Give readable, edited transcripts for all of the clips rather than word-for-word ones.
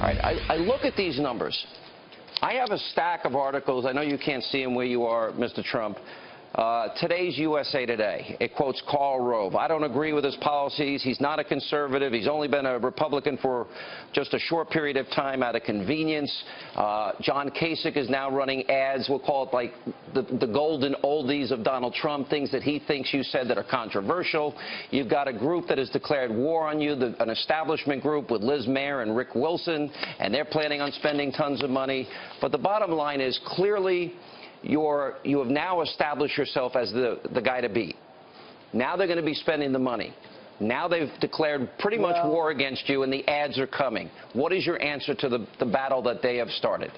right, I look at these numbers. I have a stack of articles. I know you can't see them where you are, Mr. Trump. Today's USA Today. It quotes Karl Rove. I don't agree with his policies. He's not a conservative. He's only been a Republican for just a short period of time out of convenience. John Kasich is now running ads. We'll call it like the golden oldies of Donald Trump, things that he thinks you said that are controversial. You've got a group that has declared war on you, an establishment group with Liz Mayer and Rick Wilson, and they're planning on spending tons of money. But the bottom line is clearly you have now established yourself as the guy to beat. Now they're going to be spending the money. Now they've declared pretty much war against you, and the ads are coming. What is your answer to the battle that they have started?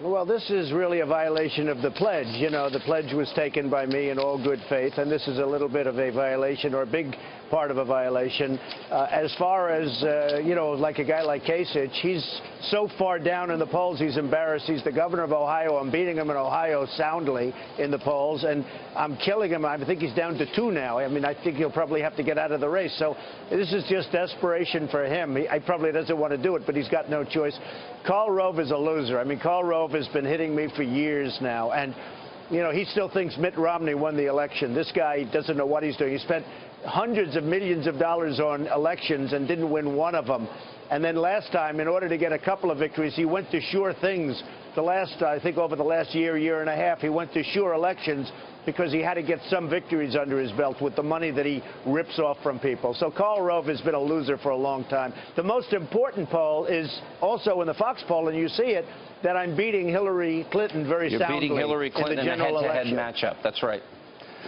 Well, this is really a violation of the pledge. You know, the pledge was taken by me in all good faith, and this is a little bit of a violation, or a big part of a violation. As far as, you know, like a guy like Kasich, he's so far down in the polls, he's embarrassed. He's the governor of Ohio. I'm beating him in Ohio soundly in the polls, and I'm killing him. I think he's down to 2 now. I mean, I think he'll probably have to get out of the race. So this is just desperation for him. He probably doesn't want to do it, but he's got no choice. Karl Rove is a loser. I mean, Karl Rove has been hitting me for years now, and you know, he still thinks Mitt Romney won the election. This guy doesn't know what he's doing. He spent hundreds of millions of dollars on elections and didn't win one of them. And then last time, in order to get a couple of victories, he went to sure things. I think over the last year and a half, he went to sure elections because he had to get some victories under his belt with the money that he rips off from people. So Karl Rove has been a loser for a long time. The most important poll is also in the Fox poll, and you see it, that I'm beating Hillary Clinton very soundly. You're beating Hillary Clinton in a head-to-head matchup. That's right.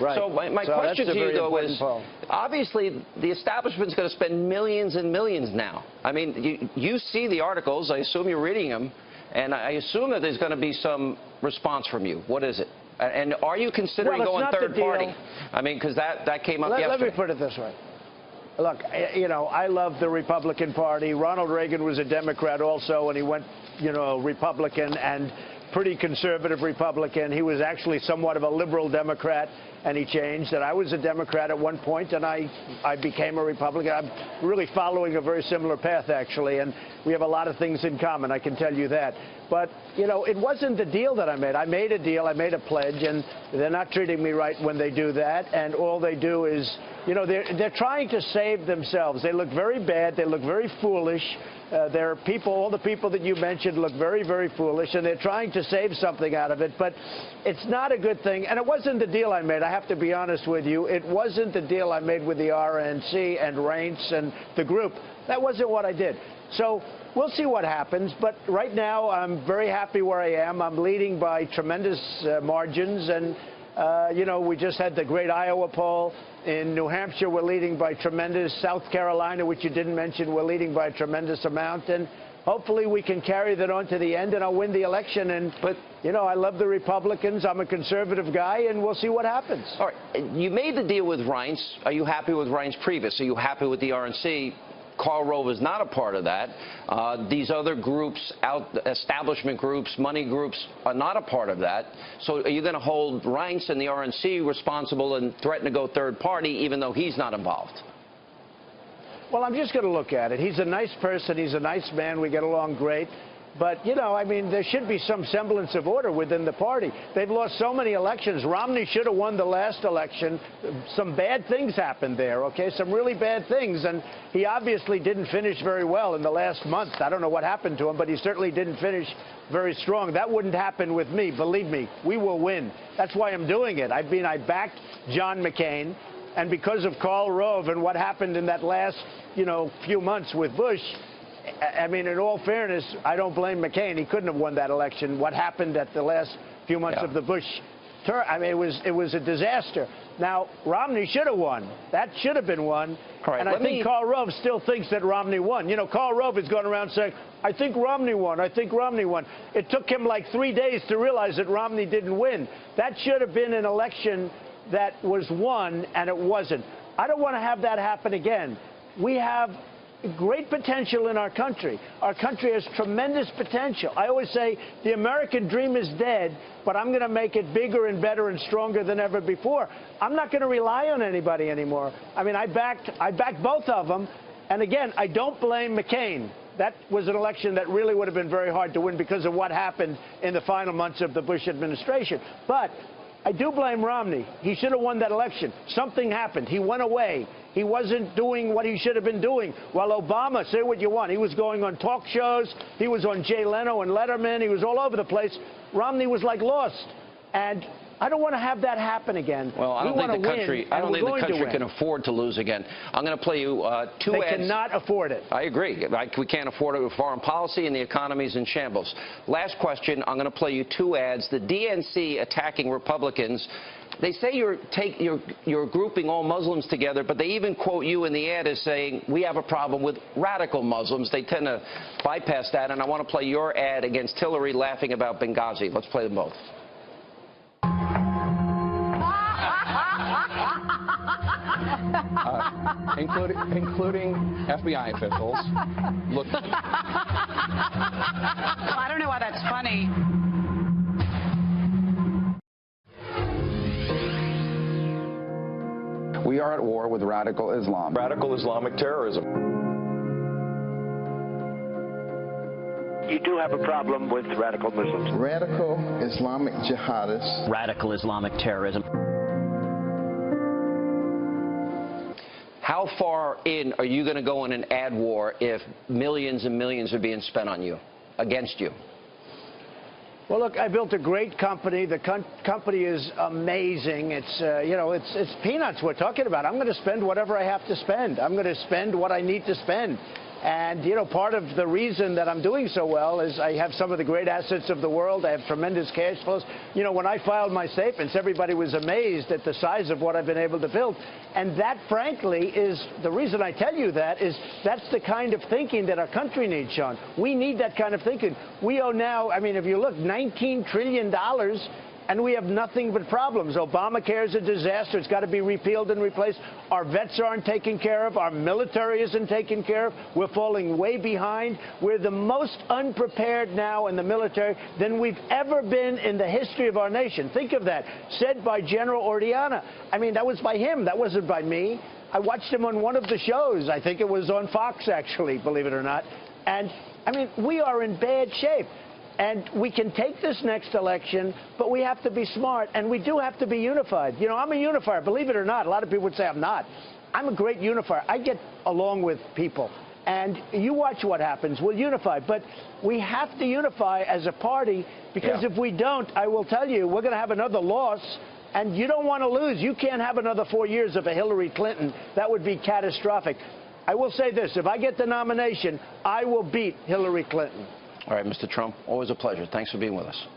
Right. So my question to you, though, is obviously the establishment's going to spend millions and millions now. I mean, you see the articles. I assume you're reading them. And I assume that there's going to be some response from you. What is it? And are you considering going third party? I mean, because that came up yesterday. Let me put it this way. Look, you know, I love the Republican Party. Ronald Reagan was a Democrat also, and he went, you know, Republican and pretty conservative Republican. He was actually somewhat of a liberal Democrat, and he changed. And I was a Democrat at one point, and I became a Republican. I'm really following a very similar path, actually, and we have a lot of things in common, I can tell you that. But, you know, it wasn't the deal that I made. I made a deal, I made a pledge, and they're not treating me right when they do that. And all they do is, you know, they're trying to save themselves. They look very bad. They look very foolish. There are people, all the people that you mentioned look very, very foolish, and they're trying to save something out of it. But it's not a good thing. And it wasn't the deal I made. I have to be honest with you. It wasn't the deal I made with the RNC and Reince and the group. That wasn't what I did. So we'll see what happens. But right now, I'm very happy where I am. I'm leading by tremendous margins. And, you know, we just had the great Iowa poll. In New Hampshire, we're leading by tremendous. South Carolina, which you didn't mention, we're leading by a tremendous amount. And hopefully we can carry that on to the end, and I'll win the election. But, you know, I love the Republicans. I'm a conservative guy, and we'll see what happens. All right. You made the deal with Reince. Are you happy with Reince previous? Are you happy with the RNC? Karl Rove is not a part of that. These other groups, establishment groups, money groups, are not a part of that. So are you going to hold Reince and the RNC responsible and threaten to go third party even though he's not involved? Well, I'm just going to look at it. He's a nice person. He's a nice man. We get along great. But, you know, I mean, there should be some semblance of order within the party. They've lost so many elections. Romney should have won the last election. Some bad things happened there, okay? Some really bad things. And he obviously didn't finish very well in the last month. I don't know what happened to him, but he certainly didn't finish very strong. That wouldn't happen with me. Believe me, we will win. That's why I'm doing it. I backed John McCain. And because of Karl Rove and what happened in that last, you know, few months with Bush, I mean, in all fairness, I don't blame McCain. He couldn't have won that election. What happened at the last few months of the Bush term, I mean, it was a disaster. Now, Romney should have won. That should have been won. Right, and I think Karl Rove still thinks that Romney won. You know, Karl Rove is going around saying, I think Romney won. I think Romney won. It took him like 3 days to realize that Romney didn't win. That should have been an election that was won, and it wasn't. I don't want to have that happen again. We have great potential in our country. Our country has tremendous potential. I always say the American dream is dead, but I'm going to make it bigger and better and stronger than ever before. I'm not going to rely on anybody anymore. I mean, I backed both of them. And again, I don't blame McCain. that was an election that really would have been very hard to win because of what happened in the final months of the Bush administration. But I do blame Romney. He should have won that election. Something happened. He went away. He wasn't doing what he should have been doing. While Obama, say what you want, he was going on talk shows. He was on Jay Leno and Letterman. He was all over the place. Romney was like lost. And I don't want to have that happen again. Well, I don't think the country can afford to lose again. I'm going to play you two ads. They cannot afford it. I agree. We can't afford it with foreign policy, and the economy's in shambles. Last question. I'm going to play you two ads. The DNC attacking Republicans. They say you're grouping all Muslims together, but they even quote you in the ad as saying, we have a problem with radical Muslims. They tend to bypass that, and I want to play your ad against Hillary laughing about Benghazi. Let's play them both. Including FBI officials. Look. Well, I don't know why that's funny. We are at war with radical Islam. Radical Islamic terrorism. You do have a problem with radical Muslims. Radical Islamic jihadists. Radical Islamic terrorism. How far in are you going to go in an ad war if millions and millions are being spent on you, against you? Well, look, I built a great company. The company is amazing. It's, it's peanuts we're talking about. I'm going to spend whatever I have to spend. I'm going to spend what I need to spend. And, part of the reason that I'm doing so well is I have some of the great assets of the world. I have tremendous cash flows. When I filed my statements, everybody was amazed at the size of what I've been able to build. And that, frankly, is the reason I tell you that is that's the kind of thinking that our country needs, Sean. We need that kind of thinking. We owe now, if you look, $19 trillion. And we have nothing but problems. Obamacare is a disaster. It's got to be repealed and replaced. Our vets aren't taken care of. Our military isn't taken care of. We're falling way behind. We're the most unprepared now in the military than we've ever been in the history of our nation. Think of that. Said by General Ordiana. That was by him. That wasn't by me. I watched him on one of the shows. I think it was on Fox, actually, believe it or not. And, we are in bad shape. And we can take this next election, but we have to be smart, and we do have to be unified. I'm a unifier, believe it or not. A lot of people would say I'm not. I'm a great unifier. I get along with people. And you watch what happens. We'll unify. But we have to unify as a party, because if we don't, I will tell you, we're going to have another loss. And you don't want to lose. You can't have another 4 years of a Hillary Clinton. That would be catastrophic. I will say this. If I get the nomination, I will beat Hillary Clinton. All right, Mr. Trump, always a pleasure. Thanks for being with us.